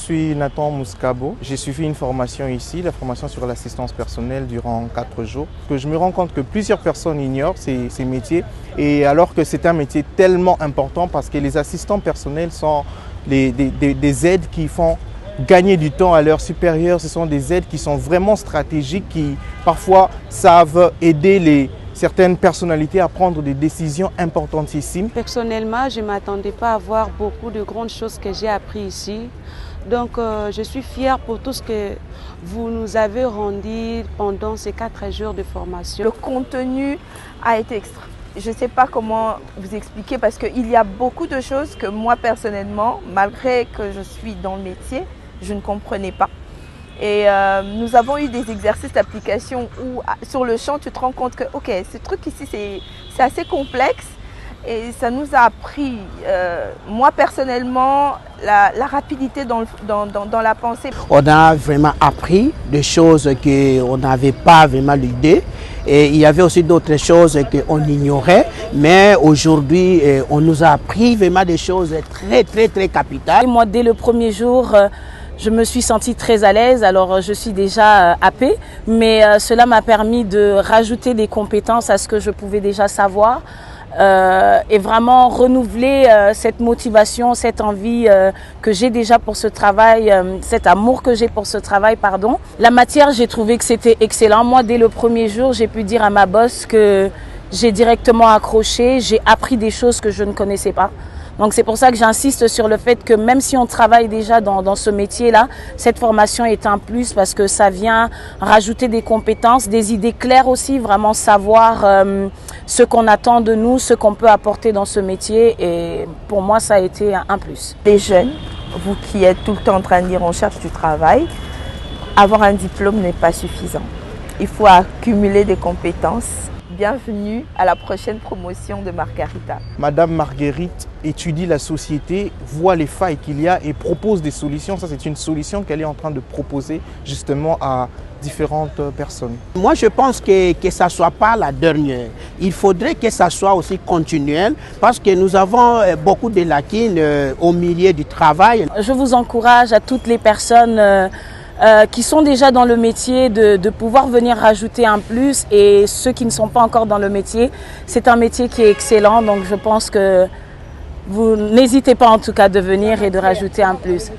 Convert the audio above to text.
suis Nathan Mouskabo. J'ai suivi une formation ici, la formation sur l'assistance personnelle durant 4 jours. Que je me rends compte que plusieurs personnes ignorent ces métiers, et alors que c'est un métier tellement important parce que les assistants personnels sont des aides qui font gagner du temps à leurs supérieurs. Ce sont des aides qui sont vraiment stratégiques, qui parfois savent aider certaines personnalités à prendre des décisions importantissimes. Personnellement, je ne m'attendais pas à voir beaucoup de grandes choses que j'ai appris ici. Donc je suis fière pour tout ce que vous nous avez rendu pendant ces 4 jours de formation. Le contenu a été extra. Je ne sais pas comment vous expliquer parce qu'il y a beaucoup de choses que moi personnellement, malgré que je suis dans le métier, je ne comprenais pas. Et nous avons eu des exercices d'application où sur le champ tu te rends compte que ok, ce truc ici c'est assez complexe, et ça nous a appris, moi personnellement, la rapidité dans la pensée. On a vraiment appris des choses qu'on n'avait pas vraiment l'idée, et il y avait aussi d'autres choses qu'on ignorait, mais aujourd'hui on nous a appris vraiment des choses très capitales. Et moi, dès le premier jour, je me suis sentie très à l'aise. Alors je suis déjà happée, mais cela m'a permis de rajouter des compétences à ce que je pouvais déjà savoir, et vraiment renouveler cette motivation, cette envie que j'ai déjà pour ce travail, cet amour que j'ai pour ce travail, pardon. La matière, j'ai trouvé que c'était excellent. Moi, dès le premier jour, j'ai pu dire à ma boss que j'ai directement accroché, j'ai appris des choses que je ne connaissais pas. Donc c'est pour ça que j'insiste sur le fait que même si on travaille déjà dans ce métier-là, cette formation est un plus parce que ça vient rajouter des compétences, des idées claires aussi, vraiment savoir ce qu'on attend de nous, ce qu'on peut apporter dans ce métier, et pour moi ça a été un plus. Les jeunes, vous qui êtes tout le temps en train de dire on cherche du travail, avoir un diplôme n'est pas suffisant. Il faut accumuler des compétences. Bienvenue à la prochaine promotion de Margarita. Madame Marguerite étudie la société, voit les failles qu'il y a et propose des solutions. Ça, c'est une solution qu'elle est en train de proposer justement à différentes personnes. Moi, je pense que ça ne soit pas la dernière. Il faudrait que ça soit aussi continuel parce que nous avons beaucoup de lacunes au milieu du travail. Je vous encourage à toutes les personnes qui sont déjà dans le métier de pouvoir venir rajouter un plus, et ceux qui ne sont pas encore dans le métier, c'est un métier qui est excellent, donc je pense que vous n'hésitez pas en tout cas de venir et de rajouter un plus.